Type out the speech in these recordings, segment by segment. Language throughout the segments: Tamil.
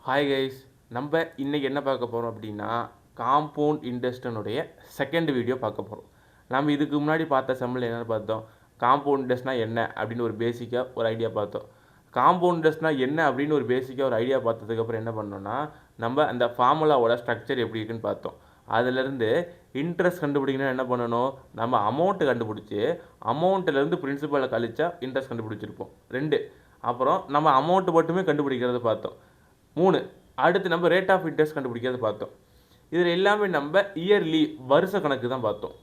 ஹாய் கைஸ், நம்ம இன்றைக்கி என்ன பார்க்க போகிறோம் அப்படின்னா காம்பவுண்ட் இன்ட்ரெஸ்ட்னுடைய செகண்ட் வீடியோ பார்க்க போகிறோம். நம்ம இதுக்கு முன்னாடி பார்த்த செம்மில் என்னென்னு பார்த்தோம், காம்பவுண்ட் இன்ட்ரெஸ்ட்னால் என்ன அப்படின்னு ஒரு பேசிக்காக ஒரு ஐடியா பார்த்தோம். காம்பவுண்ட் இன்ட்ரெஸ்ட்னால் என்ன அப்படின்னு ஒரு பேசிக்காக ஒரு ஐடியா பார்த்ததுக்கப்புறம் என்ன பண்ணோன்னா, நம்ம அந்த ஃபார்முலாவோட ஸ்ட்ரக்சர் எப்படி இருக்குன்னு பார்த்தோம். அதிலேருந்து இன்ட்ரெஸ்ட் கண்டுபிடிக்கணும்னா என்ன பண்ணணும், நம்ம அமௌண்ட்டு கண்டுபிடிச்சி அமௌண்ட்டிலேருந்து பிரின்சிபலை கழிச்சா இன்ட்ரெஸ்ட் கண்டுபிடிச்சிருப்போம் 2. அப்புறம் நம்ம அமௌண்ட்டு மட்டுமே கண்டுபிடிக்கிறத பார்த்தோம் 3. அடுத்து நம்ம ரேட் ஆஃப் இன்ட்ரெஸ்ட் கண்டுபிடிக்கிறது பார்த்தோம். இதில் எல்லாமே நம்ம இயர்லி வருஷ கணக்கு தான் பார்த்தோம்.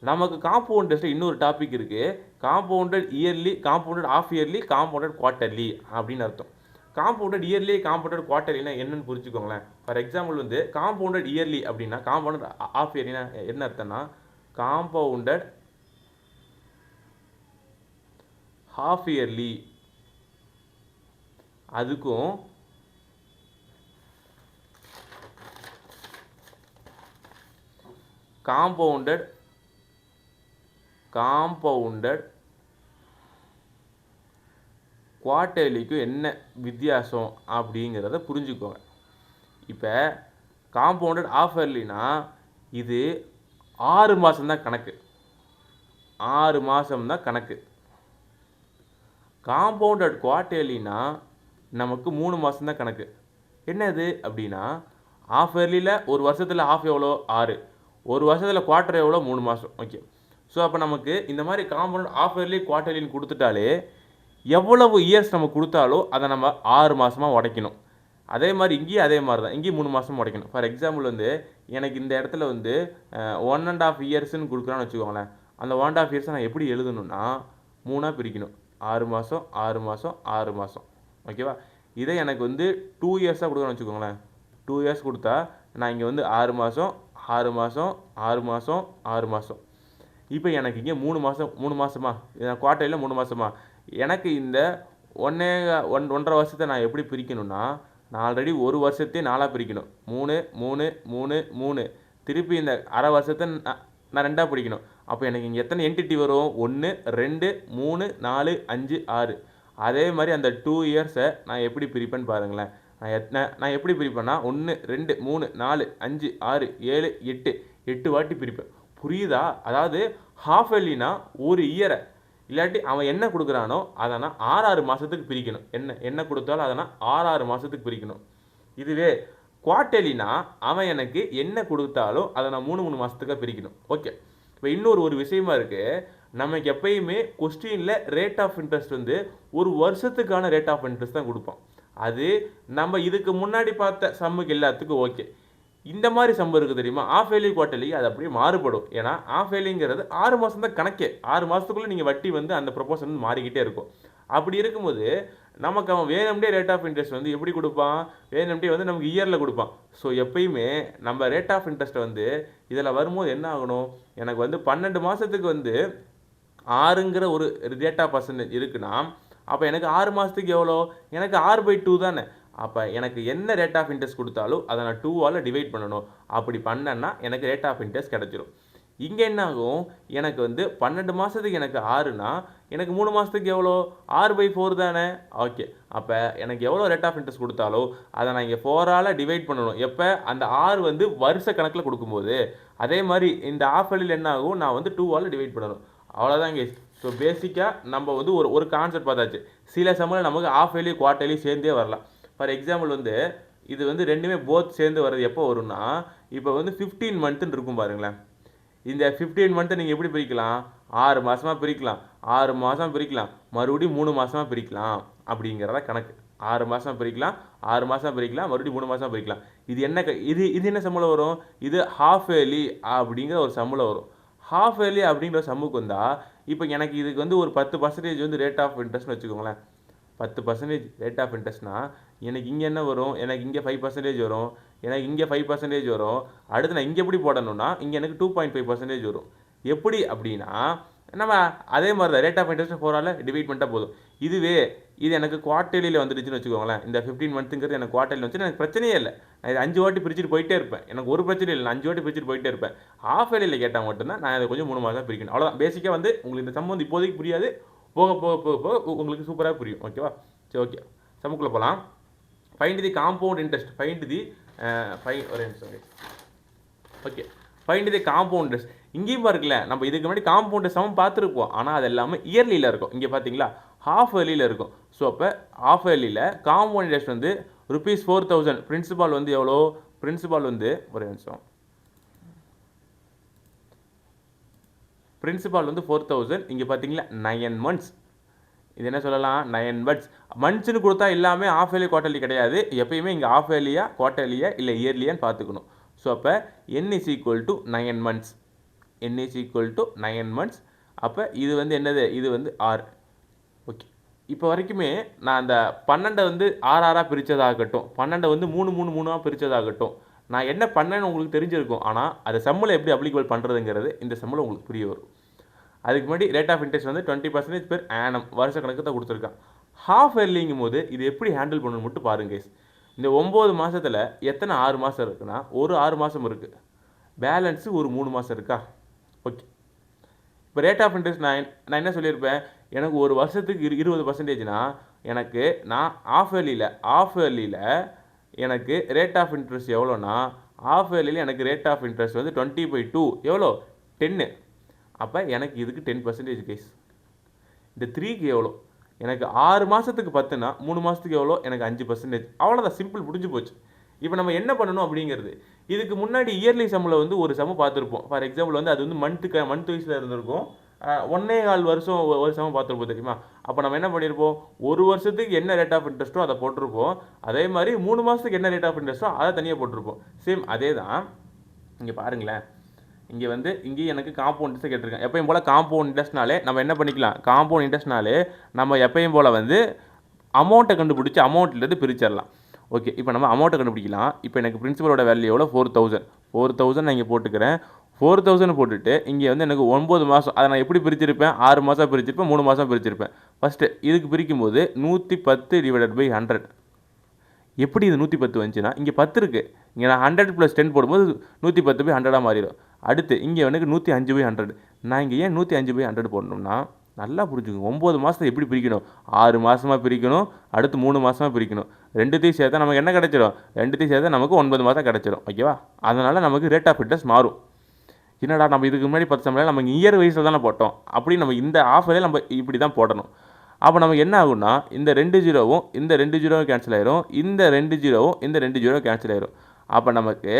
நமக்கு காம்பவுண்ட் இன்ட்ரெஸ்ட் இன்னொரு டாபிக் இருக்குது. Compounded yearly, compounded of yearly, compounded quarterly அப்படின்னு அர்த்தம். காம்பவுண்டட் இயர்லி, காம்பவுண்டட் குவார்ட்டர்லினா என்னன்னு புரிஞ்சுக்கோங்களேன். ஃபார் எக்ஸாம்பிள் வந்து காம்பவுண்டட் இயர்லி அப்படின்னா, காம்பவுண்டட் ஆஃப் இயர்லினா என்ன அர்த்தம்னா, காம்பவுண்டட் ஹாஃப் இயர்லி அதுக்கும் காம்பவுண்டட் குவார்ட்டர்லிக்கு என்ன வித்தியாசம் அப்படிங்கிறத புரிஞ்சுக்கோங்க. இப்போ காம்பவுண்டட் ஆஃப் இயர்லினா இது 6 மாதம்தான் கணக்கு, 6 மாதம்தான் கணக்கு. காம்பவுண்டட் குவார்ட்டர்லினா நமக்கு 3 மாதம்தான் கணக்கு. என்னது அப்படின்னா, ஆஃப் இயர்லியில் ஒரு வருஷத்தில் ஆஃப் எவ்வளோ 6, ஒரு வருஷத்தில் குவார்ட்டர் எவ்வளோ 3 மாதம். ஓகே, ஸோ அப்போ நமக்கு இந்த மாதிரி காம்பவுண்ட் ஆஃப் இயர்லி குவார்ட்டர்லின்னு கொடுத்துட்டாலே எவ்வளவு இயர்ஸ் நம்ம கொடுத்தாலும் அதை நம்ம 6 மாதமாக உடைக்கணும். அதே மாதிரி இங்கேயும் அதே மாதிரி தான், இங்கேயும் 3 மாதம் உடைக்கணும். ஃபார் எக்ஸாம்பிள் வந்து எனக்கு இந்த இடத்துல வந்து 1.5 இயர்ஸ்ன்னு கொடுக்குறான்னு வச்சுக்கோங்களேன். அந்த 1.5 இயர்ஸை நான் எப்படி எழுதணும்னா 3ஆக பிரிக்கணும். 6 மாதம் 6 மாதம் 6 மாதம். ஓகேவா? இதை எனக்கு வந்து 2 இயர்ஸாக கொடுக்குறேன்னு வச்சுக்கோங்களேன். 2 இயர்ஸ் கொடுத்தா நான் இங்கே வந்து 6 மாதம் 6 மாதம் 6 மாதம் 6 மாதம். இப்போ எனக்கு இங்கே 3 மாதம் 3 மாதமா, குவார்ட்டரில் 3 மாதமா, எனக்கு இந்த 1.5 வருஷத்தை நான் எப்படி பிரிக்கணும்னா, நான் ஆல்ரெடி ஒரு வருஷத்தையே 4ஆக பிரிக்கணும். 3 3 3 3. திருப்பி இந்த அரை வருஷத்தை நான் 2ஆக பிரிக்கணும். அப்போ எனக்கு இங்கே எத்தனை என்டிட்டி வரும், 1 2 3 4 5 6. அதே மாதிரி அந்த 2 இயர்ஸை நான் எப்படி பிரிப்பேன்னு பாருங்களேன். நான் எப்படி பிரிப்பேன்னா 1 2 3 4 5 6 7 8 8 வாட்டி பிரிப்பேன். புரியுதா? அதாவது ஹாஃப் இயர்லினா ஒரு இயரை, இல்லாட்டி அவன் என்ன கொடுக்குறானோ அதை நான் 6 மாதத்துக்கு பிரிக்கணும். என்ன கொடுத்தாலும் அதை நான் 6 மாதத்துக்கு பிரிக்கணும். இதுவே குவார்ட்டர்லினா அவன் எனக்கு என்ன கொடுத்தாலும் அதை நான் 3 மாதத்துக்காக பிரிக்கணும். ஓகே, இப்போ இன்னொரு விஷயமா இருக்குது, நமக்கு எப்பயுமே கொஸ்டினில் ரேட் ஆஃப் இன்ட்ரெஸ்ட் வந்து ஒரு வருஷத்துக்கான ரேட் ஆஃப் இன்ட்ரெஸ்ட் தான் கொடுப்போம். அது நம்ம இதுக்கு முன்னாடி பார்த்த சம்முக்கு எல்லாத்துக்கும் ஓகே. இந்த மாதிரி சம் இருக்குது தெரியுமா, ஆஃப் இயர்லி குவார்ட்டர்லி, அது அப்படியே மாறுபடும். ஏன்னா ஆஃப் இயர்லிங்கிறது 6 மாதம் தான் கணக்கே. 6 மாதத்துக்குள்ளே நீங்கள் வட்டி வந்து அந்த ப்ரொபோஷன் வந்து மாறிக்கிட்டே இருக்கும். அப்படி இருக்கும்போது நமக்கு அவன் வேணும்டே ரேட் ஆஃப் இன்ட்ரெஸ்ட் வந்து எப்படி கொடுப்பான், வேணும்டே வந்து நமக்கு இயரில் கொடுப்பான். ஸோ எப்பயுமே நம்ம ரேட் ஆஃப் இன்ட்ரெஸ்ட்டை வந்து இதில் வரும்போது என்ன ஆகணும், எனக்கு வந்து 12 மாதத்துக்கு வந்து 6ங்கிற ஒரு டேட்டா பர்சன்டேஜ் இருக்குன்னா, அப்போ எனக்கு 6 மாதத்துக்கு எவ்வளோ, எனக்கு 6/2 தானே. அப்போ எனக்கு என்ன ரேட் ஆஃப் இன்ட்ரெஸ்ட் கொடுத்தாலும் அதை நான் 2ஆல் டிவைட் பண்ணணும். அப்படி பண்ணேன்னா எனக்கு ரேட் ஆஃப் இன்ட்ரெஸ்ட் கிடச்சிரும். இங்கே என்ன ஆகும், எனக்கு வந்து 12 மாதத்துக்கு எனக்கு 6னா எனக்கு 3 மாதத்துக்கு எவ்வளோ 6/4 தானே. ஓகே, அப்போ எனக்கு எவ்வளோ ரேட் ஆஃப் இன்ட்ரெஸ்ட் கொடுத்தாலும் அதை நான் இங்கே 4ஆல் டிவைட் பண்ணணும். எப்போ, அந்த 6 வந்து வருஷ கணக்கில் கொடுக்கும்போது. அதே மாதிரி இந்த ஆஃப் இயர்லியில் என்ன ஆகும், நான் வந்து 2ஆல் டிவைட் பண்ணணும். அவ்வளோதான் கேஸ். ஸோ பேசிக்காக நம்ம வந்து ஒரு கான்செப்ட் பார்த்தாச்சு. சில சமயம் நமக்கு ஆஃப் இயர்லி குவார்ட்டர்லி சேர்ந்தே வரலாம். ஃபார் எக்ஸாம்பிள் வந்து இது வந்து ரெண்டுமே போத் சேர்ந்து வர்றது எப்போ வரும்னா, இப்போ வந்து 15 மந்த்துன்னு இருக்கும் பாருங்களேன். இந்த 15 மந்த்தை நீங்கள் எப்படி பிரிக்கலாம், 6 மாதமாக பிரிக்கலாம், 6 மாதம் பிரிக்கலாம், மறுபடியும் 3 மாதமாக பிரிக்கலாம். அப்படிங்கிறத கணக்கு. 6 மாதம் பிரிக்கலாம், 6 மாதம் பிரிக்கலாம், மறுபடியும் 3 மாதம் பிரிக்கலாம். இது என்ன இது என்ன சம்பளம் வரும், இது ஹாஃப் இயர்லி அப்படிங்கிற ஒரு சம்பளம் வரும். ஹாஃப் இயர்லி அப்படிங்கிற சம்முக்கு வந்தால், இப்போ எனக்கு இதுக்கு வந்து ஒரு 10% வந்து ரேட் ஆஃப் இன்ட்ரெஸ்ட்னு வச்சுக்கோங்களேன். 10% ரேட் ஆஃப் இன்ட்ரெஸ்ட்னா எனக்கு இங்கே என்ன வரும், எனக்கு இங்கே 5% வரும், எனக்கு இங்கே 5% வரும். அடுத்து நான் இங்கே எப்படி போடணும்னா இங்கே எனக்கு 2.5% வரும். எப்படி அப்படின்னா, நம்ம அதே மாதிரி தான் ரேட் ஆஃப் இன்ட்ரெஸ்ட் 4ஆல் டிவைட் பண்ணிட்டா போதும். இதுவே இது எனக்கு குவார்ட்டர்லியில் வந்துடுச்சுன்னு வச்சுக்கோங்களேன். இந்த 15 மந்த்துங்கிறது எனக்கு குவார்ட்டர்லியில் வந்துச்சு, எனக்கு பிரச்சனையே இல்லை. நான் இது 5 வாட்டி பிரிச்சுட்டு போயிட்டே இருப்பேன். எனக்கு ஒரு பிரச்சனை இல்லை, 5 வாட்டி பிரிச்சுட்டு போயிட்டே இருப்பேன். ஆஃப் இயர்லியில் கேட்டால் மட்டும்தான் நான் அதை கொஞ்சம் 3 மாதம் பிரிக்கணும். அவ்வளோதான். பேசிக்காக வந்து உங்களுக்கு இந்த சம் வந்து இப்போதைக்கு புரியாது, போக போக போக போக உங்களுக்கு சூப்பராக புரியும். ஓகேவா? சரி, ஓகே, சம்முக்குள்ளே போகலாம். ஃபைண்ட் தி காம்பவுண்ட் இன்ட்ரெஸ்ட் ஓகே ஃபைண்ட் தி காம்பவுண்ட் இன்ட்ரெஸ்ட். இங்கேயும் பாருங்கள நம்ம இதுக்கு முன்னாடி காம்பவுண்ட் சமம் பார்த்துருப்போம், ஆனால் அது எல்லாமே இயர்லியில் இருக்கும். இங்கே பார்த்தீங்களா ஹாஃப் இயர்லியில் இருக்கும். ஸோ அப்போ ஹாஃப் இயர்லியில் காம்பவுண்ட் இன்ட்ரெஸ்ட் வந்து ₹4,000. பிரின்சிபால் வந்து எவ்வளோ? பிரின்சிபால் வந்து ஒரு நிமிஷம், பிரின்சிபால் வந்து 4,000. இங்கே பார்த்தீங்களா 9 months. இது என்ன சொல்லலாம்? 9 months. மந்த்ஸ்னு கொடுத்தா எல்லாமே ஆஃப் இயர்லி குவார்டர்லி கிடையாது. எப்பயுமே இங்கே ஆஃப் இயர்லியா குவார்டர்லியா இல்லை இயர்லியான்னு பார்த்துக்கணும். ஸோ அப்போ n is equal to 9 months. n is equal to 9 months. அப்போ இது வந்து என்னது? இது வந்து R. ஓகே, இப்போ வரைக்குமே நான் அந்த 12 வந்து ஆறாக பிரித்ததாகட்டும், 12 வந்து 3 பிரித்ததாகட்டும், நான் என்ன பண்ணேன்னு உங்களுக்கு தெரிஞ்சிருக்கும். ஆனால் அதை சம்மில் எப்படி அப்ளிகபிள் பண்ணுறதுங்கிறது இந்த சம்மில் உங்களுக்கு புரிய வரும். அதுக்கு முன்னாடி ரேட் ஆஃப் இன்ட்ரெஸ்ட் வந்து 20% பெர் ஆனம் வருஷ கணக்கு தான் கொடுத்துருக்கான். ஹாஃப் இயர்லிங்கும் போது இது எப்படி ஹேண்டில் பண்ணணும் மட்டும் பாருங்க கைஸ். இந்த 9 மாதத்தில் எத்தனை 6 மாதம் இருக்குன்னா ஒரு 6 மாதம் இருக்குது, பேலன்ஸு ஒரு 3 மாதம் இருக்கா? ஓகே, இப்போ ரேட் ஆஃப் இன்ட்ரெஸ்ட் நான் என்ன சொல்லியிருப்பேன், எனக்கு ஒரு வருஷத்துக்கு 20%னா எனக்கு நான் ஆஃப் இயர்லியில் எனக்கு ரேட் ஆஃப் இன்ட்ரெஸ்ட் எவ்வளோனா, ஆஃப் இயர்லியில் எனக்கு ரேட் ஆஃப் இன்ட்ரெஸ்ட் வந்து 20/2 எவ்வளோ? 10. அப்போ எனக்கு இதுக்கு 10% கைஸ். இந்த 3க்கு எவ்வளோ? எனக்கு 6 மாதத்துக்கு 10னா 3 மாதத்துக்கு எவ்வளோ? எனக்கு 5%. அவ்வளோதான், சிம்பிள், முடிஞ்சு போச்சு. இப்போ நம்ம என்ன பண்ணணும் அப்படிங்கிறது, இதுக்கு முன்னாடி இயர்லி சம்மில் வந்து ஒரு சம்மு பார்த்துருப்போம். ஃபார் எக்ஸாம்பிள் வந்து அது வந்து மந்த் வைஸில் இருந்திருக்கும். 1.25 வருஷம் ஒரு சமம் பார்த்துருப்போம் தெரியுமா? அப்போ நம்ம என்ன பண்ணியிருப்போம், ஒரு வருஷத்துக்கு என்ன ரேட் ஆஃப் இன்ட்ரெஸ்ட்டோ அதை போட்டிருப்போம். அதே மாதிரி 3 மாதத்துக்கு என்ன ரேட் ஆஃப் இன்ட்ரெஸ்ட்டோ அதை தனியாக போட்டிருப்போம். சேம் அதே தான் இங்கே பாருங்களேன். இங்கே வந்து இங்கேயும் எனக்கு காம்பவுண்ட் இன்ட்ரெஸ்ட் கேட்டிருக்கேன். எப்பயும் போல் காம்பவுண்ட் இன்ட்ரெஸ்ட்னாலே நம்ம என்ன பண்ணிக்கலாம், காம்பவுண்ட் இன்ட்ரெஸ்ட்னாலே நம்ம எப்பயும் போல் வந்து அமௌண்ட்டை கண்டுபிடிச்சி அமௌண்ட்லேருந்து பிரிச்சிடலாம். ஓகே, இப்போ நம்ம அமௌண்ட்டை கண்டுபிடிக்கலாம். இப்போ எனக்கு பிரின்சிபலோட வேல்யூ எவ்வளோ? 4,000 நான் இங்கே போட்டுக்கிறேன். 4,000 போட்டுட்டு இங்கே வந்து எனக்கு 9 மாதம், அதை நான் எப்படி பிரிச்சிருப்பேன்? 6 மாதம் பிரிச்சிருப்பேன், 3 மாதம் பிரிச்சிருப்பேன். ஃபஸ்ட்டு இதுக்கு பிரிக்கும்போது 110/100. எப்படி இது 110 வந்துச்சுன்னா, இங்கே 10 இருக்குது, இங்கே நான் 100 + 10 போடும்போது 110/100 மாறிடும். அடுத்து இங்கே எனக்கு 105/100. நான் இங்கே ஏன் 105/100 போடணும்னா, நல்லா புரிஞ்சுக்கோங்க, 9 மாதத்தை எப்படி பிரிக்கணும்? 6 மாதமாக பிரிக்கணும், அடுத்து 3 மாதமாக பிரிக்கணும். ரெண்டுத்தையும் சேர்த்தா நமக்கு என்ன கிடைச்சிடும்? ரெண்டுத்தையும் சேர்த்தா நமக்கு 9 மாதம் கிடைச்சிடும். ஓகேவா? அதனால் நமக்கு ரேட் ஆஃப் இன்ட்ரெஸ்ட் மாறும். என்னடா நம்ம இதுக்கு முன்னாடி 10 சம்பளம் நம்ம இயர் வைஸில் தானே போட்டோம், அப்படி நம்ம இந்த ஆஃபரே நம்ம இப்படி தான் போடணும். அப்போ நமக்கு என்ன ஆகும்னா, இந்த 2 ஜீரோவும் இந்த 2 ஜீரோவும் கேன்சல் ஆயிரும், இந்த 2 ஜீரோவும் இந்த 2 ஜீரோவும் கேன்சல் ஆயிரும். அப்போ நமக்கு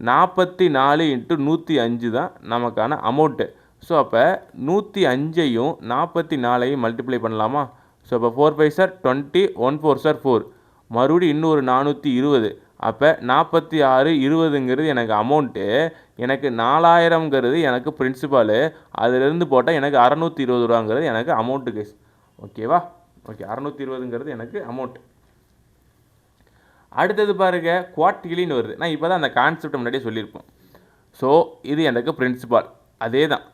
44 × 105 தான் நமக்கான அமௌண்ட்டு. ஸோ அப்போ 105ஐயும் 44ஐயும் மல்டிப்ளை பண்ணலாமா? ஸோ அப்போ 4 5 சார் 20, 1 4 சார் 4, மறுபடியும் இன்னொரு 420. அப்போ 46 20ங்கிறது எனக்கு அமௌண்ட்டு, எனக்கு 4000ங்கிறது எனக்கு பிரின்சிபாலு, அதிலிருந்து போட்டால் எனக்கு 620 ரூபாங்கிறது எனக்கு அமௌண்ட்டு கேஸ். ஓகேவா? ஓகே, 620ங்கிறது எனக்கு அமௌண்ட். அடுத்தது பாருங்க, குவார்ட்டர்லின்னு வருது. நான் இப்போ தான் அந்த கான்செப்ட் முன்னாடியே சொல்லியிருப்போம். ஸோ இது எனக்கு பிரின்சிபால் அதே தான்,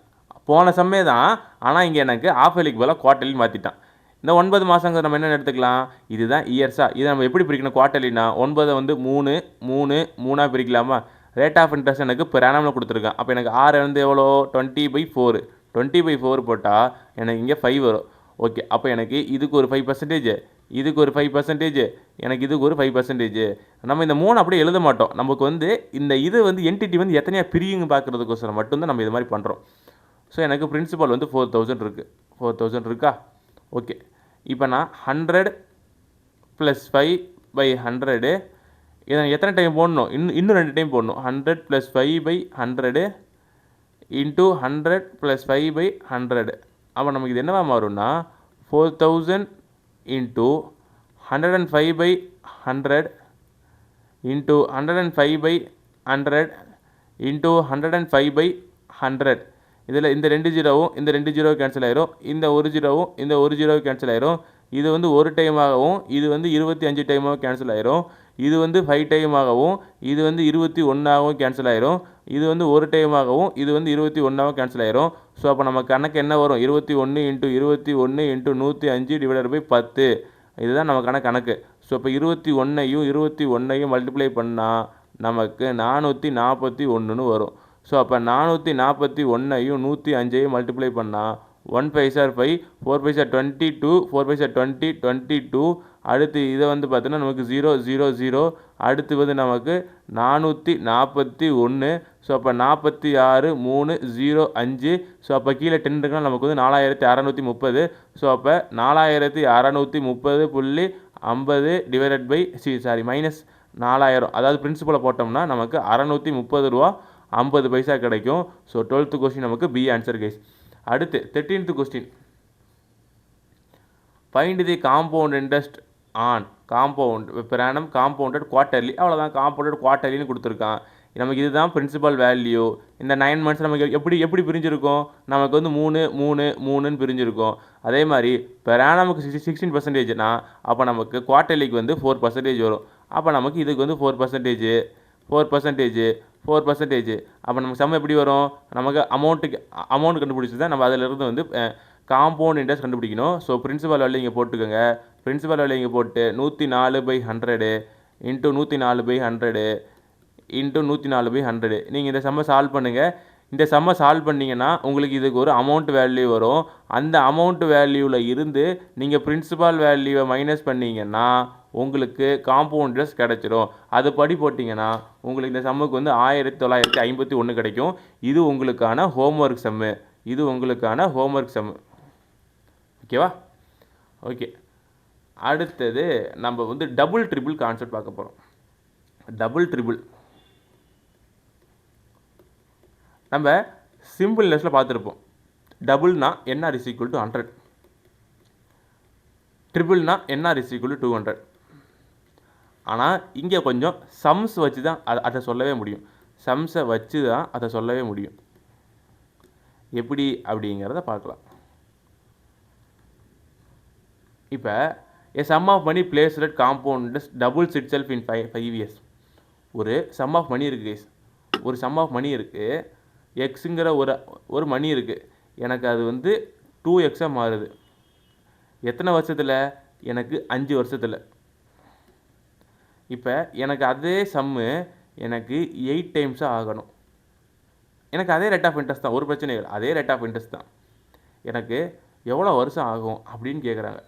போன சம்மே தான். ஆனால் இங்கே எனக்கு ஆஃப் இயர்லிக்கு பதிலாக குவார்ட்டர்லி மாற்றிட்டான். இந்த 9 மாதங்கிறது நம்ம என்ன எடுத்துக்கலாம், இதுதான் இயர்ஸா. இதை நம்ம எப்படி பிரிக்கணும்? குவார்ட்டர்லினா 9 வந்து 3 பிரிக்கலாமா? ரேட் ஆஃப் இன்ட்ரெஸ்ட் எனக்கு பெர் ஆனமில் கொடுத்துருக்கான். அப்போ எனக்கு ஆர் வந்து எவ்வளோ? 20/4. 20/4 போட்டால் எனக்கு இங்கே 5 வரும். ஓகே, அப்போ எனக்கு இதுக்கு ஒரு 5%, இதுக்கு ஒரு 5%, எனக்கு இதுக்கு ஒரு 5%. நம்ம இந்த 3 அப்படியே எழுத மாட்டோம். நமக்கு வந்து இந்த இது வந்து என்டிட்டி வந்து எத்தனையாக பிரியுங்க பார்க்குறதுக்கோசரம் மட்டும்தான் நம்ம இது மாதிரி பண்ணுறோம். ஸோ எனக்கு பிரின்சிபல் வந்து 4,000 இருக்குது. 4,000 இருக்கா? ஓகே, இப்போ நான் 100 + 5/100 இதை எத்தனை டைம் போடணும்? இன்னும் 2 டைம் போடணும். 100 + 5/100 × 100 + 5/100. அப்போ நமக்கு இது என்னவா மாறும்னா 4,000 × 105/100 × 105/100 × 105/100. இதில் இந்த 2 ஜீரோவும் இந்த 2 ஜீரோவும் கேன்சல் ஆயிரும், இந்த 1 ஜீரோவும் இந்த 1 ஜீரோவும் கேன்சல் ஆயிரும். இது வந்து ஒரு டைமாகவும் இது வந்து 25 டைமாகவும் கேன்சல் ஆயிரும். இது வந்து 5 டைமாகவும் இது வந்து 21ஆகவும் கேன்சல் ஆயிரும். இது வந்து ஒரு டைமாகவும் இது வந்து 21ஆகவும் கேன்சல் ஆயிரும். ஸோ அப்போ நம்ம கணக்கு என்ன வரும்? 21 × 21 × 105/10. இதுதான் நமக்கான கணக்கு. ஸோ இப்போ 21ஐயும் மல்டிப்ளை பண்ணால் நமக்கு 441ன்னு வரும். ஸோ அப்போ 441ஐயும் 105ஐயும் மல்டிப்ளை பண்ணால் 1 5 சார் 5, 4 5 சார் 22, 4 5 சார் 20, 22, அடுத்து இதை வந்து பார்த்தீங்கன்னா நமக்கு 000 அடுத்து வந்து நமக்கு 441. ஸோ அப்போ 46 3 0 5. ஸோ அப்போ கீழே 10 இருக்குன்னா நமக்கு வந்து 4630. ஸோ அப்போ 4630.50 டிவைடட் பை மைனஸ் 4000. அதாவது பிரின்சிபலை போட்டோம்னா நமக்கு 630 ரூபா 50 பைசா கிடைக்கும். ஸோ 12th கொஸ்டின் நமக்கு பி ஆன்சர் கைஸ். அடுத்து 13th question, find the compound interest on compound per annum compounded quarterly. அவ்வளோதான், காம்பவுண்டட் குவார்ட்டர்லின்னு கொடுத்துருக்கான். நமக்கு இதுதான் பிரின்சிபல் வேல்யூ. இந்த 9 மந்த்ஸ் நமக்கு எப்படி பிரிஞ்சிருக்கும், நமக்கு வந்து 3 பிரிஞ்சிருக்கும். அதே மாதிரி பெர் ஆனமுக்கு 16%னா அப்போ நமக்கு குவார்ட்டர்லிக்கு வந்து 4% வரும். அப்போ நமக்கு இதுக்கு வந்து 4%. அப்போ நமக்கு சம் எப்படி வரும், நமக்கு அமௌண்ட் கண்டுபிடிச்சி தான் நம்ம அதிலிருந்து வந்து காம்பவுண்ட் இன்ட்ரெஸ்ட் கண்டுபிடிக்கணும். ஸோ பிரின்சிபல் வேல்யூ இங்கே போட்டுக்கோங்க. பிரின்சிபல் வேல்யூ இங்கே போட்டு 104/100 இன்ட்டு 104/100 இன்ட்டு 104/100. நீங்கள் இந்த சம்மை சால்வ் பண்ணுங்கள். இந்த சம்மை சால்வ் பண்ணிங்கன்னா உங்களுக்கு இதுக்கு ஒரு அமௌண்ட் வேல்யூ வரும். அந்த அமௌண்ட் வேல்யூவில் இருந்து நீங்கள் பிரின்சிபல் வேல்யூவை மைனஸ் பண்ணிங்கன்னா உங்களுக்கு காம்பவுண்ட் இன்ட்ரெஸ்ட் கிடச்சிரும். அது படி போட்டிங்கன்னா உங்களுக்கு இந்த சம்முக்கு வந்து 1951 கிடைக்கும். இது உங்களுக்கான ஹோம்ஒர்க் சம்மு. ஓகேவா? ஓகே, அடுத்தது நம்ம வந்து டபுள் ட்ரிபிள் கான்செப்ட் பார்க்க போகிறோம். டபுள் ட்ரிபிள் நம்ம சிம்பிள் இன்ட்ரெஸ்ட்டில் பார்த்துருப்போம். டபுள்னா என்ஆர் இஸ் ஈக்குவல் டு 100, ட்ரிபிள்னா என்ஆர் இஸ் ஈக்குவல் டு 200. ஆனால் இங்கே கொஞ்சம் சம்ஸ் வச்சு தான் அதை சொல்லவே முடியும். எப்படி அப்படிங்கிறத பார்க்கலாம். இப்போ a sum of money placed at compound doubles itself in 5 years. ஒரு சம் ஆஃப் மணி இருக்குது கைஸ். ஒரு சம் ஆஃப் மணி இருக்குது, எக்ஸுங்கிற ஒரு மணி இருக்குது. எனக்கு அது வந்து 2x மாறுது. எத்தனை வருஷத்தில்? எனக்கு 5 வருஷத்தில். இப்போ எனக்கு அதே சம்மு எனக்கு 8 டைம்ஸாக ஆகணும். எனக்கு அதே ரேட் ஆஃப் இன்ட்ரெஸ்ட் தான், ஒரு பிரச்சனை இல்லை, அதே ரேட் ஆஃப் இன்ட்ரெஸ்ட் தான். எனக்கு எவ்வளோ வருஷம் ஆகும் அப்படின்னு கேட்குறாங்க.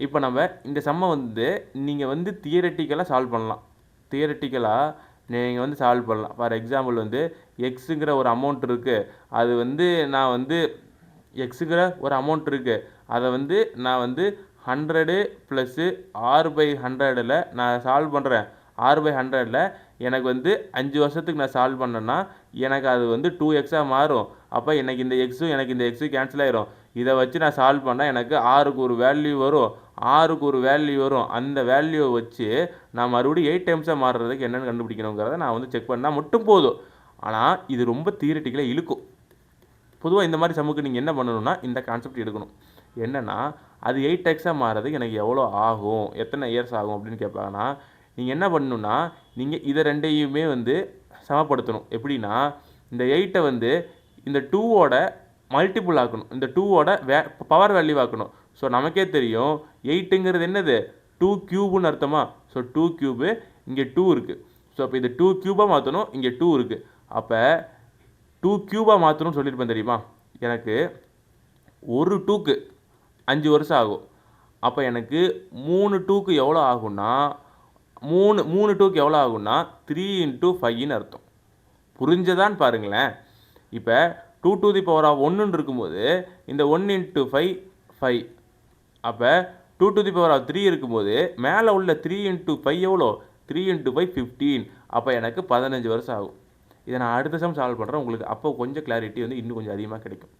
இப்போ நம்ம இந்த சம்மை வந்து நீங்கள் வந்து தியரட்டிக்கலாக சால்வ் பண்ணலாம். ஃபார் எக்ஸாம்பிள் வந்து எக்ஸுங்கிற ஒரு அமௌண்ட் இருக்குது. அது வந்து நான் வந்து எக்ஸுங்கிற ஒரு அமௌண்ட் இருக்குது. அதை வந்து நான் வந்து 100 + R/100 நான் சால்வ் பண்ணுறேன். R/100 எனக்கு வந்து 5 வருஷத்துக்கு நான் சால்வ் பண்ணேன்னா எனக்கு அது வந்து 2x மாறும். அப்போ எனக்கு இந்த எக்ஸும் கேன்சல் ஆயிரும். இதை வச்சு நான் சால்வ் பண்ணால் எனக்கு ஆறுக்கு ஒரு வேல்யூ வரும். அந்த வேல்யூவை வச்சு நான் மறுபடியும் 8 டைம்ஸாக மாறுறதுக்கு என்னென்னு கண்டுபிடிக்கணுங்கிறத நான் வந்து செக் பண்ணால் மட்டும் போதும். ஆனால் இது ரொம்ப தியரிட்டிக்கலாக இழுக்கும். பொதுவாக இந்த மாதிரி சம்முக்கு நீங்கள் என்ன பண்ணணும்னா இந்த கான்செப்ட் எடுக்கணும். என்னென்னா அது 8x மாறுறதுக்கு எனக்கு எவ்வளோ ஆகும், எத்தனை இயர்ஸ் ஆகும் அப்படின்னு கேட்பாங்கன்னா நீங்கள் என்ன பண்ணணுன்னா நீங்கள் இதை ரெண்டையுமே வந்து சமப்படுத்தணும். எப்படின்னா இந்த 8 வந்து இந்த 2ஓட மல்டிபிள் ஆக்கணும், இந்த 2ஓட பவர் வேல்யூ ஆக்கணும். ஸோ நமக்கே தெரியும் 8ங்கிறது என்னது, 2 கியூப்னு அர்த்தமா. ஸோ 2 கியூபு, இங்கே 2 இருக்குது. ஸோ அப்போ இது 2 கியூபாக மாற்றணும், இங்கே 2 இருக்குது. அப்போ 2 கியூபாக மாற்றணும்னு சொல்லியிருப்பேன் தெரியுமா. எனக்கு ஒரு 2க்கு 5 வருஷம் ஆகும். அப்போ எனக்கு 3 2க்கு எவ்வளோ ஆகும்னா 3 2க்கு எவ்வளோ ஆகும்னா 3 × 5ன்னு அர்த்தம். புரிஞ்சதான்னு பாருங்களேன். இப்போ 2 to the power of 1 இருக்கும்போது இந்த 1 × 5 5. அப்போ 2 to the power of 3 இருக்கும்போது மேலே உள்ள 3 × 5 எவ்வளோ, 3 × 5 15. அப்போ எனக்கு 15 வருஷம் ஆகும். இதை நான் அடுத்த சம் சால்வ் பண்ணுறேன் உங்களுக்கு. அப்போ கொஞ்சம் கிளாரிட்டி வந்து இன்னும் கொஞ்சம் அதிகமாக கிடைக்கும்.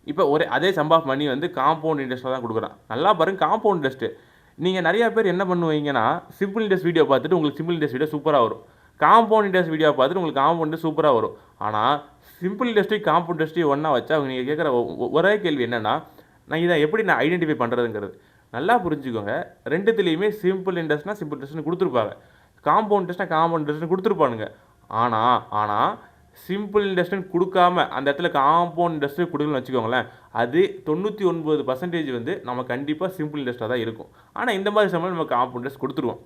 இப்போ அதே சம் ஆஃப் மணி வந்து காம்பவுண்ட் இன்ட்ரெஸ்ட்டாக தான் கொடுக்குறான். நல்லா பாருங்கள், காம்பவுண்ட் இன்ட்ரெஸ்ட்டு. நீங்கள் நிறையா பேர் என்ன பண்ணுவீங்கன்னா சிம்பிள் இன்ட்ரெஸ்ட் வீடியோ பார்த்துட்டு உங்களுக்கு சிம்பிள் இன்ட்ரெஸ்ட் வீடியோ சூப்பராக வரும். காம்பவுண்ட் இன்ட்ரெஸ்ட் வீடியோ பார்த்துட்டு உங்களுக்கு காம்பவுண்ட் இன்ட்ரெஸ்ட் சூப்பராக வரும். ஆனால் சிம்பிள் இன்ட்ரெஸ்ட்டையும் காம்பவுண்ட் இன்ட்ரெஸ்ட்டையும் ஒன்றா வச்சா நீங்கள் கேட்குற ஒரே கேள்வி என்னென்னா நான் ஐடென்டிஃபை பண்ணுறதுங்கிறது. நல்லா புரிஞ்சுக்கோங்க, ரெண்டுத்துலேயுமே சிம்பிள் இன்ட்ரெஸ்ட்னா சிம்பிள் இன்ட்ரெஸ்ட்னு கொடுத்துருப்பாங்க, காம்பவுண்ட் இன்ட்ரெஸ்ட்னா காம்பவுண்ட் இன்ட்ரெஸ்ட்னு கொடுத்துருப்பானுங்க. ஆனால் சிம்பிள் இன்ட்ரெஸ்ட்னு கொடுக்காம அந்த இடத்துல காம்பவுண்ட் இன்ட்ரெஸ்ட்டு கொடுக்கணும்னு வச்சுக்கோங்களேன், அது 99% வந்து நம்ம கண்டிப்பாக சிம்பிள் இன்ட்ரெஸ்ட்டாக தான் இருக்கும். ஆனால் இந்த மாதிரி சமயம் நம்ம காம்பவுண்ட் இன்ட்ரெஸ்ட் கொடுத்துருவோம்.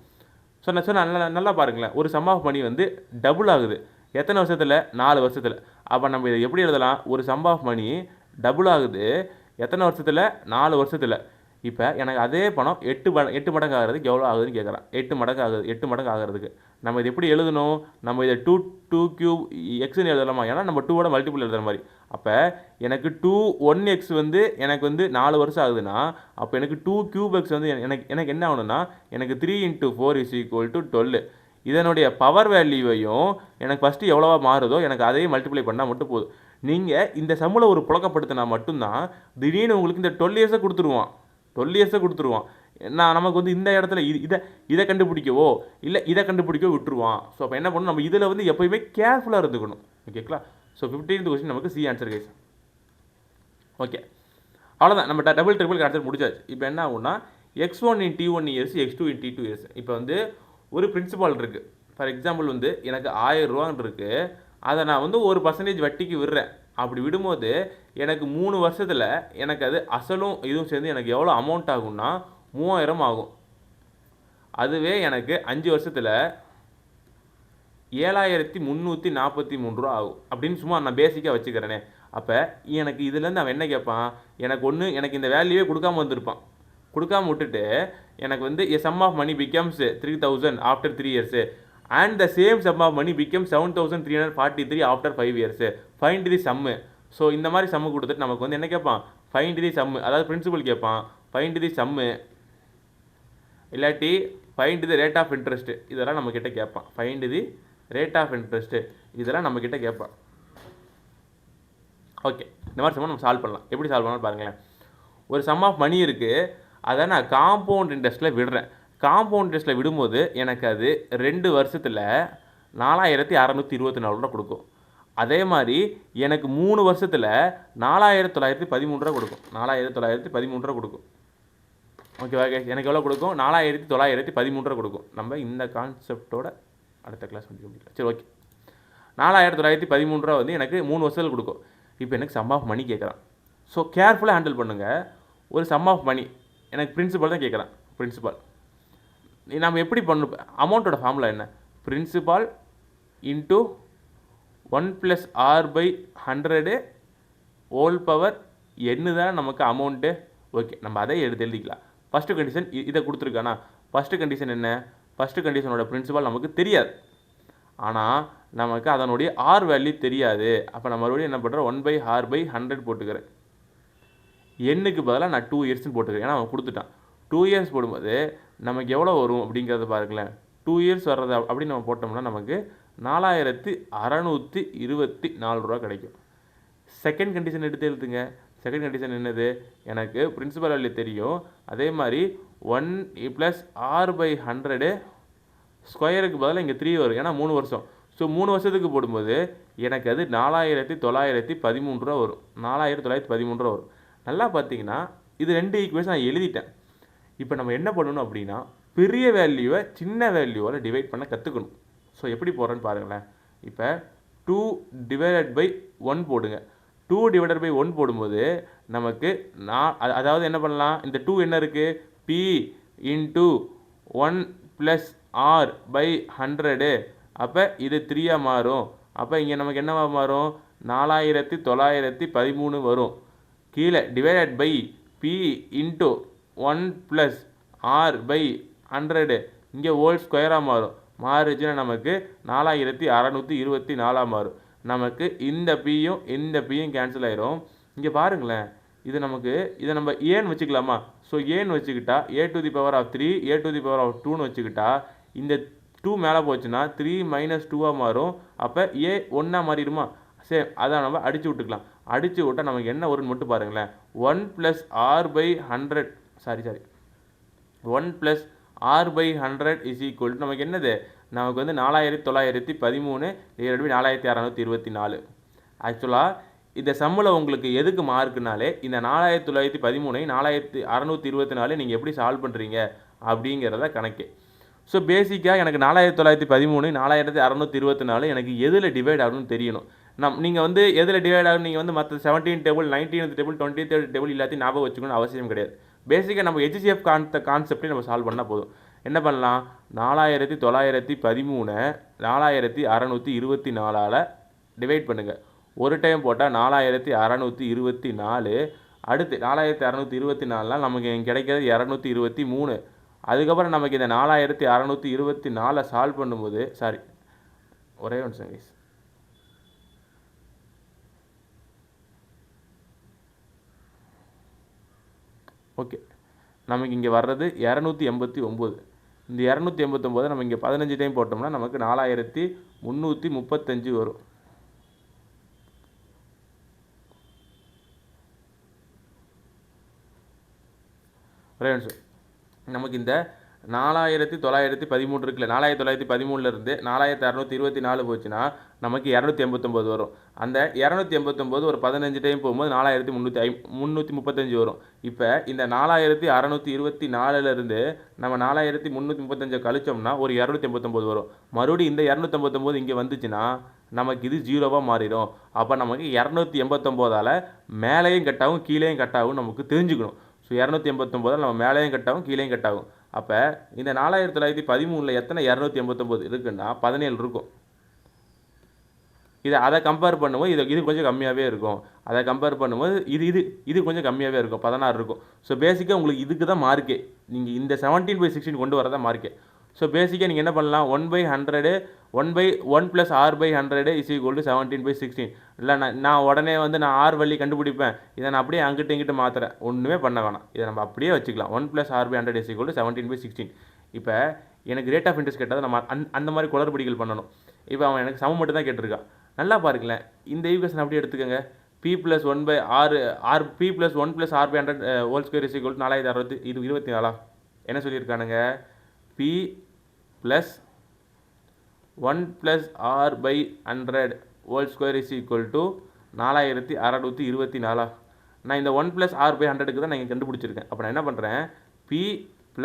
ஸோ நல்லா பாருங்களேன், ஒரு சம் ஆஃப் மணி வந்து டபுள் ஆகுது. எத்தனை வருஷத்தில்? 4 வருஷத்தில். அப்போ நம்ம இதை எப்படி எழுதலாம், ஒரு சம் ஆஃப் மணி டபுள் ஆகுது எத்தனை வருஷத்தில்? 4 வருஷத்தில். இப்போ எனக்கு அதே பணம் 8 மடங்கு ஆகிறதுக்கு எவ்வளோ ஆகுதுன்னு கேட்குறான். 8 மடங்கு ஆகுது. 8 மடங்கு ஆகிறதுக்கு நம்ம இது எப்படி எழுதணும்? நம்ம இதை 2 கியூப் எக்ஸ்ன்னு எழுதலாமா? ஏன்னா நம்ம 2ஓட மல்டிபிள் எழுதுற மாதிரி. அப்போ எனக்கு 1x வந்து எனக்கு வந்து 4 வருஷம் ஆகுதுன்னா, அப்போ எனக்கு 2 கியூப் எக்ஸ் வந்து எனக்கு என்ன ஆகணும்னா, எனக்கு 3 × 4 = 12. இதனுடைய பவர் வேல்யூவையும் எனக்கு ஃபஸ்ட்டு எவ்வளோவா மாறுதோ எனக்கு அதையும் மல்டிப்ளை பண்ணால் மட்டும் போதும். நீங்கள் இந்த சம்மில் ஒரு புழக்கப்படுத்தினா மட்டும்தான் திடீர்னு உங்களுக்கு இந்த 12 இயர்ஸை கொடுத்துருவான். 12 இயர்ஸை கொடுத்துருவான். நான் நமக்கு வந்து இந்த இடத்துல இதை கண்டுபிடிக்கவோ இல்லை இதை கண்டுபிடிக்கவோ விட்டுருவான். ஸோ அப்போ என்ன பண்ணணும், நம்ம இதில் வந்து எப்போயுமே கேர்ஃபுல்லாக இருந்துக்கணும். ஓகேங்களா? ஸோ 15th கொஸ்டின் நமக்கு சி ஆன்சர் கைஸ். ஓகே, அவ்வளோதான். நம்ம டபுள் ட்ரிபிள் ஆன்சர் முடிச்சாச்சு. இப்போ என்ன ஆகும்னா x1 × t1 years, x2 × t2 years. இப்போ வந்து ஒரு பிரின்சிபால் இருக்குது. ஃபார் எக்ஸாம்பிள் வந்து எனக்கு 1000 ரூபான்னு இருக்குது. அதை நான் வந்து 1% வட்டிக்கு விடுறேன். அப்படி விடும்போது எனக்கு 3 வருஷத்தில் எனக்கு அது அசலும் இதுவும் சேர்ந்து எனக்கு எவ்வளோ அமௌண்ட் ஆகும்னா 3000 ஆகும். அதுவே எனக்கு 5 வருஷத்தில் 7343 ரூபா ஆகும் அப்படின்னு சும்மா நான் பேசிக்காக வச்சுக்கிறேனே. அப்போ எனக்கு இதுலேருந்து அவன் என்ன கேட்பான், எனக்கு இந்த வேல்யூவே கொடுக்காம வந்திருப்பான். கொடுக்காம விட்டுட்டு எனக்கு வந்து a sum of money becomes 3000 after 3 years and the same sum of money becomes 7343 after 5 years. Find the sum. So இந்த மாதிரி சம்மு கொடுத்துட்டு நமக்கு வந்து என்ன கேட்பான், ஃபைண்ட் தி சம்மு, அதாவது பிரின்சிபல் கேட்பான். ஃபைண்ட் தி சம்மு இல்லாட்டி find the rate of interest, இதெல்லாம் நம்மக்கிட்ட கேட்பான். Find the rate of interest இதெல்லாம் நம்மக்கிட்ட கேட்பான். ஓகே, இந்த மாதிரி சம்ம நம்ம சால்வ் பண்ணலாம். எப்படி சால்வ் பண்ணலாம் பாருங்களேன். ஒரு சம் ஆஃப் மணி இருக்குது, அதை நான் காம்பவுண்ட் இன்ட்ரெஸ்ட்டில் விடுறேன். காம்பவுண்ட் இன்ட்ரெஸ்ட்டில் விடும்போது எனக்கு அது 2 வருஷத்தில் 4624 ரூபா கொடுக்கும். அதே மாதிரி எனக்கு 3 வருஷத்தில் 4913 ரூபா கொடுக்கும். 4913 ரூபா கொடுக்கும். ஓகேவா? எனக்கு எவ்வளோ கொடுக்கும்? 4913 ரூபா கொடுக்கும். நம்ம இந்த கான்செப்டோட அடுத்த கிளாஸ் வந்து முடிக்கலாம். சரி, ஓகே. 4913 ரூபா வந்து எனக்கு 3 வருஷத்தில் கொடுக்கும். இப்போ எனக்கு சம் ஆஃப் மணி கேட்குறான். ஸோ கேர்ஃபுல்லாக ஹேண்டில் பண்ணுங்கள். ஒரு சம் ஆஃப் மணி எனக்கு பிரின்சிபால் தான் கேட்குறான். பிரின்சிபால் நம்ம எப்படி பண்ணணும்? அமௌண்ட்டோட ஃபார்முலா என்ன? Principal into 1 + r/100 whole power n தான் நமக்கு அமௌண்ட்டு. ஓகே, நம்ம அதை எழுதிக்கலாம். ஃபஸ்ட்டு கண்டிஷன் இதை கொடுத்துருக்கானா? ஃபஸ்ட்டு கண்டிஷன் என்ன? ஃபஸ்ட்டு கண்டிஷனோட பிரின்சிபால் நமக்கு தெரியாது, ஆனால் நமக்கு அதனுடைய ஆர் வேல்யூ தெரியாது. அப்போ நம்ம மறுபடியும் என்ன பண்ணுறோம், 1/r/100 போட்டுக்கிறேன். எண்ணுக்கு பதிலாக நான் 2 இயர்ஸ்னு போட்டுக்கிறேன். ஏன்னா அவன் கொடுத்துட்டான். 2 இயர்ஸ் போடும்போது நமக்கு எவ்வளோ வரும் அப்படிங்கிறத பாருங்களேன். 2 இயர்ஸ் வர்றது அப்படின்னு நம்ம போட்டோம்னா நமக்கு 4624 ரூபா கிடைக்கும். செகண்ட் கண்டிஷன் எடுத்து எழுதுங்க. செகண்ட் கண்டிஷன் என்னது? எனக்கு பிரின்சிபல் வேல்யூ தெரியும். அதே மாதிரி 1 + r/100 ஸ்கொயருக்கு பதிலாக இங்கே 3 வரும். ஏன்னா 3 வருஷம். ஸோ 3 வருஷத்துக்கு போடும்போது எனக்கு அது 4913 ரூபா வரும். 4913 ரூபா வரும். நல்லா பார்த்தீங்கன்னா இது 2 ஈக்குவேஷன் நான் எழுதிட்டேன். இப்போ நம்ம என்ன பண்ணணும் அப்படின்னா, பெரிய வேல்யூவை சின்ன வேல்யூவால் டிவைட் பண்ண கற்றுக்கணும். ஸோ எப்படி போடுறேன்னு பாருங்களேன். இப்போ 2/1 போடுங்க. 2/1 போடும்போது நமக்கு அதாவது என்ன பண்ணலாம், இந்த 2 என்ன இருக்குது, p × 1 + r/100. அப்போ இது 3 மாறும். அப்போ இங்கே நமக்கு என்னவா மாறும், 4913 வரும். கீழே டிவைடட் பை p × 1 + r/100 இங்கே ஹோல் ஸ்கொயராக மாறும். மாறுச்சுன்னா நமக்கு 4624 மாறும். நமக்கு இந்த பியும் கேன்சல் ஆயிரும். இங்கே பாருங்களேன், இதை நம்ம ஏன்னு வச்சுக்கலாமா? ஸோ ஏன்னு வச்சுக்கிட்டா a⁴, a⁴2ன்னு வச்சுக்கிட்டா இந்த 2 மேலே போச்சுன்னா 3 - 2 மாறும். அப்போ a 1 மாறிடுமா? சரி, அதான் நம்ம அடித்து விட்டுக்கலாம். அடித்து விட்டால் நமக்கு என்ன வரும்னு மட்டும் பாருங்களேன். 1 + r/100 1 + r/100 = நமக்கு என்னது, நமக்கு வந்து 4913 / 4624. ஆக்சுவலாக இந்த சம்மில் உங்களுக்கு எதுக்கு மார்க்குனாலே இந்த 4913 4624 நீங்கள் எப்படி சால்வ் பண்ணுறீங்க அப்படிங்கிறத கணக்கு. ஸோ பேசிக்காக எனக்கு 4913 4624 எனக்கு எதில் டிவைட் ஆகணும்னு தெரியணும். நீங்கள் வந்து எதில் டிவைட் ஆகணும், நீங்கள் வந்து மற்ற 17 table 19th table 23rd table எல்லாத்தையும் ஞாபகம் வச்சுக்கணும்னு அவசியம் கிடையாது. பேசிக்காக நம்ம HCF கான்செப்டே நம்ம சால்வ் பண்ணால் போதும். என்ன பண்ணலாம், 4913 4624 டிவைட் பண்ணுங்கள். ஒரு டைம் போட்டால் 4624, அடுத்து 4624 நமக்கு கிடைக்கிறது 223. அதுக்கப்புறம் நமக்கு இந்த 4624 சால்வ் பண்ணும்போது ஒரே ஒரு நிமிஷம் கைஸ். ஓகே, நமக்கு இங்கே வர்றது 289. இந்த 289 நம்ம இங்கே 15 டைம் போட்டோம்னா நமக்கு 4335 வரும். ஒரே நிமிஷம். நமக்கு இந்த 4913 இருக்குல்ல, 4913 4624 போச்சுன்னா நமக்கு 289 வரும். அந்த 289 ஒரு 15 டைம் போகும்போது 4335 வரும். இப்போ இந்த 4624 நம்ம 4335 கழிச்சோம்னா ஒரு 289 வரும். மறுபடியும் இந்த 289 இங்கே வந்துச்சுன்னா நமக்கு இது ஜீரோவாக மாறிடும். அப்போ நமக்கு 289ஆல் மேலேயும் கட்டாகும் கீழேயும் கட்டாகும் நமக்கு தெரிஞ்சுக்கணும். ஸோ 289 நம்ம மேலேயும் கட்டாகும் கீழேயும் கட்டாகும். அப்போ இந்த 4913 எத்தனை 289 இருக்குன்னா 17 இருக்கும். அதை கம்பேர் பண்ணும்போது இது கொஞ்சம் கம்மியாகவே இருக்கும். அதை கம்பேர் பண்ணும்போது இது கொஞ்சம் கம்மியாகவே இருக்கும், 16 இருக்கும். ஸோ பேசிக்காக உங்களுக்கு இதுக்கு தான் மார்க்கே. நீங்கள் இந்த 17/16 கொண்டு வரதான் மார்க்கே. ஸோ பேசிக்காக நீங்கள் என்ன பண்ணலாம், 1/100 1 + r/100 = 17/16. இல்லை நான் உடனே நான் r வழி கண்டுபிடிப்பேன், இதை நான் அப்படியே அங்கிட்ட இங்கிட்ட மாற்றுறேன், ஒன்றுமே பண்ண வேணாம். இதை நம்ம அப்படியே வச்சுக்கலாம். 1 + r/100 = 17/16. இப்போ எனக்கு ரேட் ஆஃப் இன்ட்ரெஸ்ட் கேட்டால் நம்ம அந்த மாதிரி குளறுபடிகள் பண்ணணும். இப்போ அவன் எனக்கு சமம் மட்டும் தான் கேட்டிருக்கான். நல்லா பாருங்களேன், இந்த ஈக்குவேஷன் அப்படியே எடுத்துக்கோங்க. p + 1/r p + 1 + r/100 2 = 4060. இது 24. என்ன சொல்லியிருக்கானுங்க, p + 1 + r/100 2 = 4624. நான் இந்த 1 + r/100க்கு தான் நான் கண்டுபிடிச்சிருக்கேன். அப்போ நான் என்ன பண்ணுறேன், p +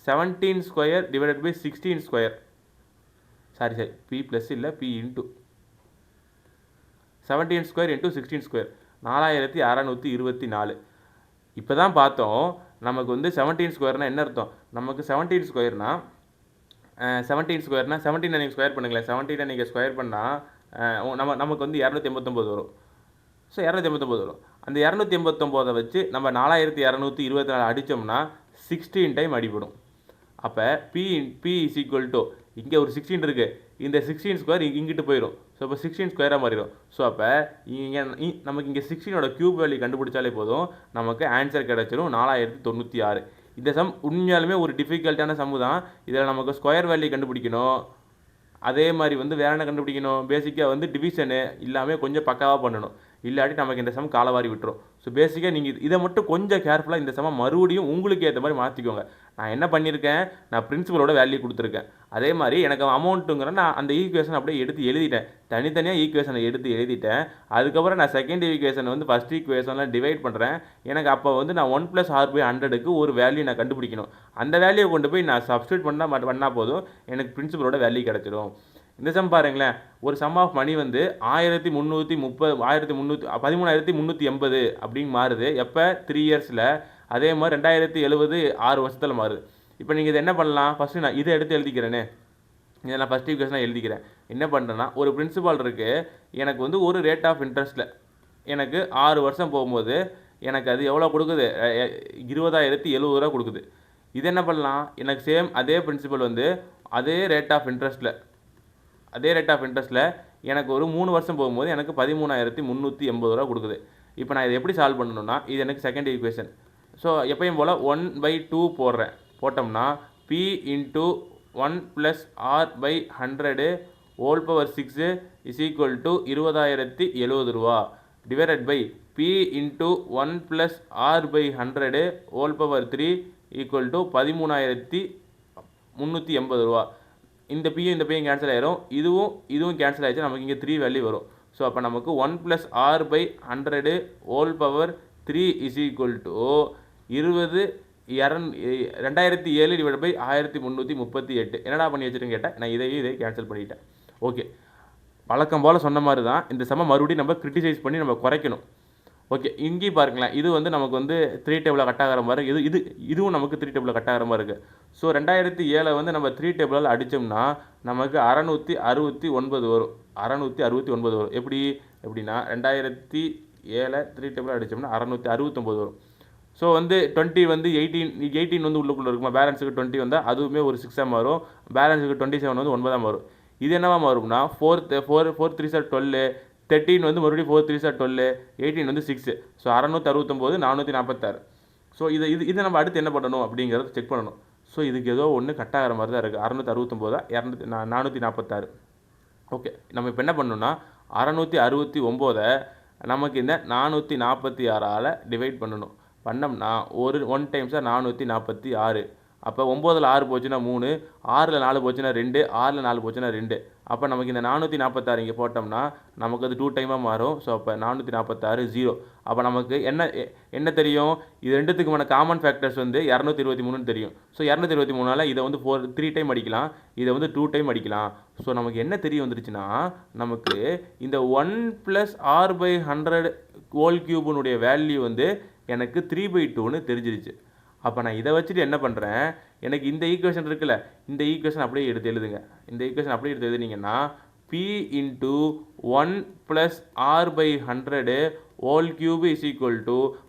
17² / 16². p ப்ளஸ் இல்லை, p × 17² × 16², 4624. இப்போ தான் பார்த்தோம் நமக்கு 17² என்ன அர்த்தம். நமக்கு 17²னா 17 நீங்கள் ஸ்கொயர் பண்ணுங்களேன். 17 நீங்கள் ஸ்கொயர் பண்ணால் நமக்கு 289 வரும். ஸோ 289 வரும். அந்த 289 வச்சு நம்ம 4224 அடித்தோம்னா 16 டைம் அடிப்படும். அப்போ p = இங்கே ஒரு 16 இருக்குது, இந்த 16² இங்கிட்டு போயிடும். ஸோ இப்போ 16² மாறிடும். ஸோ அப்போ இங்கே நமக்கு இங்கே 16ஓட க்யூப் வேல்யூ கண்டுபிடிச்சாலே போதும், நமக்கு ஆன்சர் கிடச்சிரும் 4096. இந்த சம் உண்மையாலுமே ஒரு டிஃபிகல்ட்டான சம்மு தான். இதில் நமக்கு ஸ்கொயர் வேல்யூ கண்டுபிடிக்கணும். அதே மாதிரி வேறு என்ன கண்டுபிடிக்கணும், பேசிக்காக டிவிஷனு எல்லாமே கொஞ்சம் பக்காவாக பண்ணணும். இல்லாட்டி நமக்கு இந்த சம் காலவாரி விட்டுரும். ஸோ பேசிக்காக நீங்கள் இதை மட்டும் கொஞ்சம் கேர்ஃபுல்லாக இந்த சமம் மறுபடியும் உங்களுக்கு ஏற்ற மாதிரி மாற்றிக்கோங்க. நான் என்ன பண்ணியிருக்கேன், நான் பிரின்சிபலோட வேல்யூ கொடுத்துருக்கேன். அதே மாதிரி எனக்கு அமௌண்ட்டுங்கிற நான் அந்த ஈக்குவேஷன் அப்படியே எடுத்து எழுதிட்டேன். தனித்தனியாக ஈக்குவேஷனை எடுத்து எழுதிட்டேன். அதுக்கப்புறம் நான் செகண்ட் ஈக்குவேஷன் ஃபஸ்ட் ஈக்குவேஷனில் டிவைட் பண்ணுறேன். எனக்கு அப்போ நான் 1 + r/100க்கு ஒரு வேல்யூ நான் கண்டுபிடிக்கணும். அந்த வேல்யூவை கொண்டு போய் நான் சப்ஸ்டியூட் பண்ணால் போதும், எனக்கு பிரின்சிபலோட வேல்யூ கிடச்சிடும். இந்த சம் பாருங்களேன், ஒரு சம் ஆஃப் மணி 1380 அப்படின்னு மாறுது. எப்போ 3 இயர்ஸில். அதே மாதிரி 2070 6 வருஷத்தில் மாறுது. இப்போ நீங்கள் இதை என்ன பண்ணலாம், ஃபஸ்ட்டு நான் இதை எடுத்து எழுதிக்கிறேனே, இதை நான் ஃபஸ்ட் ஈக்குவேஷனாக எழுதிக்கிறேன். என்ன பண்ணுறேன்னா, ஒரு பிரின்சிபால் இருக்குது, எனக்கு ஒரு ரேட் ஆஃப் இன்ட்ரெஸ்ட்டில் எனக்கு 6 வருஷம் போகும்போது எனக்கு அது எவ்வளோ கொடுக்குது, 20,070 கொடுக்குது. இது என்ன பண்ணலாம், எனக்கு சேம் அதே பிரின்சிபல் அதே ரேட் ஆஃப் இன்ட்ரெஸ்ட்டில் எனக்கு ஒரு 3 வருஷம் போகும்போது எனக்கு 13,380 கொடுக்குது. இப்போ நான் இதை எப்படி சால்வ் பண்ணணும்னா, இது எனக்கு செகண்ட் ஈக்குவேஷன். ஸோ எப்பயும் போல் 1/2 போட்டோம்னா p × 1 + r/100 6 = 20,070 divided by p × 1 + r/100 3 = 13,380. இந்த பியும் கேன்சல் ஆயிரும், இதுவும் கேன்சல் ஆயிடுச்சு. நமக்கு இங்கே 3 வேல்யூ வரும். ஸோ அப்போ நமக்கு 1 + r/100 3 = 2007 / 1338. என்னடா பண்ணி வச்சுருன்னு கேட்டேன். நான் இதை கேன்சல் பண்ணிட்டேன். ஓகே, வழக்கம் போல் சொன்ன மாதிரி தான் இந்த சம மறுபடியும் நம்ம கிரிட்டிசைஸ் பண்ணி நம்ம குறைக்கணும். ஓகே, இங்கேயும் பாருங்களேன், இது நமக்கு 3 டேபிளில் கட் ஆகிற மாதிரி இதுவும் நமக்கு 3 டேபிளில் கட் ஆகிற மாதிரி இருக்குது. ஸோ 2007 நம்ம 3 டேபிளால் அடித்தோம்னா நமக்கு 669 வரும். 669 வரும். எப்படின்னா 2007 7 3 டேபிள் அடித்தோம்னா 669 வரும். ஸோ வந்து 20 வந்து 18 வந்து உள்ளுக்குள்ளே இருக்குமா, பேலன்ஸுக்கு 20 வந்தால் அதுவுமே ஒரு 6 மாறும், பேலன்ஸுக்கு 27 வந்து 9 மாறும். இது என்னவா மாறும்னா 4 3 சார் 12, 13 வந்து மறுபடியும் 4 3 சார் 12, 18 வந்து 6. ஸோ 669 446. ஸோ இதை நம்ம அடுத்து என்ன பண்ணணும் அப்படிங்கிறத செக் பண்ணணும். ஸோ இதுக்கு ஏதோ ஒன்று கட் ஆகிற மாதிரி தான் இருக்குது. 669 446. ஓகே, நம்ம இப்போ என்ன பண்ணணும்னா 669 நமக்கு இந்த 446ஆல் டிவைட் பண்ணணும். பண்ணோம்னா 1 டைம்ஸாக 446. அப்போ 9ல் 6 போச்சுன்னா 3, 6ல் 4 போச்சுன்னா 2, 6ல் 4 போச்சுன்னா 2. அப்போ நமக்கு இந்த 446 இங்கே போட்டோம்னா நமக்கு அது 2 டைமாக மாறும். ஸோ அப்போ 446 0. அப்போ நமக்கு என்ன தெரியும், இது ரெண்டுத்துக்குமான காமன் ஃபேக்டர்ஸ் வந்து 223 தெரியும். ஸோ 223ஆல் இதை வந்து 3 டைம் அடிக்கலாம், இதை வந்து 2 டைம் அடிக்கலாம். ஸோ நமக்கு என்ன தெரிய வந்துருச்சுன்னா நமக்கு இந்த 1 + r/100 ஹோல் கியூபுனுடைய வேல்யூ வந்து எனக்கு 3/2ன்னு தெரிஞ்சிருச்சு. அப்போ நான் இதை வச்சுட்டு என்ன பண்ணுறேன், எனக்கு இந்த ஈக்குவேஷன் இருக்குல்ல, இந்த ஈக்குவேஷன் அப்படியே எடுத்து எழுதுங்க. இந்த ஈக்குவேஷன் அப்படியே எடுத்து எழுதுனீங்கன்னா P × 1 + r/100 ஹோல் கியூப் =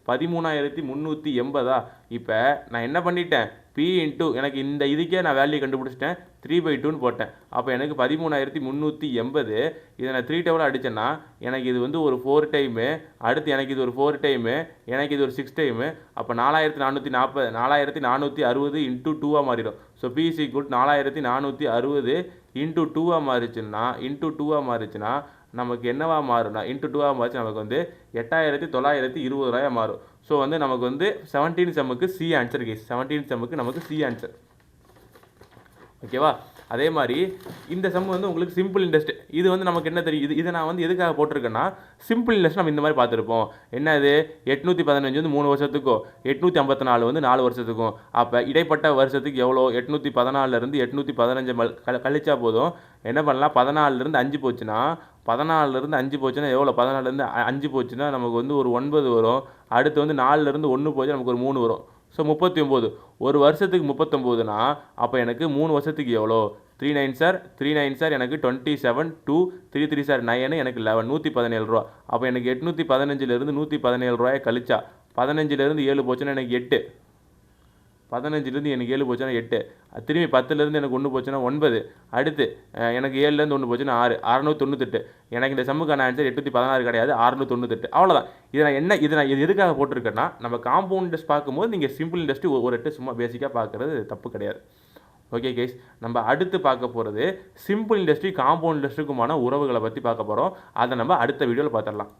13380. இப்போ நான் என்ன பண்ணிட்டேன், P × எனக்கு இந்த இதுக்கே நான் வேல்யூ கண்டுபிடிச்சிட்டேன், 3/2ன்னு போட்டேன். அப்போ எனக்கு 13380. இதை நான் 3 டேபிள் அடித்தேன்னா எனக்கு இது வந்து ஒரு 4 டைமு, அடுத்து எனக்கு இது ஒரு 4 டைமு, எனக்கு இது ஒரு 6 டைமு. அப்போ 4460 × 2 மாறிடும். ஸோ P = 4460 × 2 மாறிச்சுன்னா நமக்கு என்னவா மாறும்னா × 2 மாறிச்சு நமக்கு வந்து 8920 மாறும். ஸோ வந்து நமக்கு வந்து 17 செம்முக்கு சி ஆன்சர் கேஸ். 17 செம்முக்கு நமக்கு சி ஆன்சர். ஓகேவா? அதே மாதிரி இந்த சம் வந்து உங்களுக்கு சிம்பிள் இன்ட்ரெஸ்ட். இது வந்து நமக்கு என்ன தெரியும், இதை நான் வந்து எதுக்காக போட்டிருக்கேன்னா சிம்பிள் இன்ட்ரெஸ்ட் நம்ம இந்த மாதிரி பார்த்துருப்போம். என்னது 815 வந்து 3 வருஷத்துக்கும், 854 வந்து 4 வருஷத்துக்கும். அப்போ இடைப்பட்ட வருஷத்துக்கு எவ்வளோ, 814 815 கழிச்சா போதும். என்ன பண்ணலாம், 14 5 போச்சுன்னா 14 5 போச்சுன்னா எவ்வளோ, 14 5 போச்சுன்னா நமக்கு வந்து ஒரு 9 வரும். அடுத்து வந்து 4 1 போச்சு நமக்கு ஒரு 3 வரும். ஸோ 39. ஒரு வருஷத்துக்கு 39னா அப்போ எனக்கு 3 வருஷத்துக்கு எவ்வளோ, 3 9 சார் எனக்கு 27, 2 3 3 சார் 9, எனக்கு 11, 117 ரூபா. அப்போ எனக்கு 815 117 ரூபாயை கழிச்சா 15 7 போச்சுன்னா எனக்கு 8, 15 எனக்கு 7 போச்சுன்னா 8, திரும்பி 10 எனக்கு 1 போச்சுன்னா 9, அடுத்து எனக்கு 7 1 போச்சுன்னா 6, 698. எனக்கு இந்த சம்முக்கான ஆன்சர் 816 கிடையாது, 698. அவ்வளோதான். இதை நான் எதுக்காக போட்டிருக்கேன்னா நம்ம காம்பவுண்ட் இன்ட்ரெஸ்ட் பார்க்கும்போது நீங்கள் சிம்பிள் இன்ட்ரெஸ்ட் ஒரு எட்டு சும்மா பேசிக்காக பார்க்குறது தப்பு கிடையாது. ஓகே கைஸ், நம்ம அடுத்து பார்க்க போகிறது சிம்பிள் இன்ட்ரெஸ்ட் காம்பவுண்ட் இன்ட்ரெஸ்ட்டுக்குமான உறவுகளை பற்றி பார்க்க போகிறோம். அதை நம்ம அடுத்த வீடியோவில் பார்த்துடலாம்.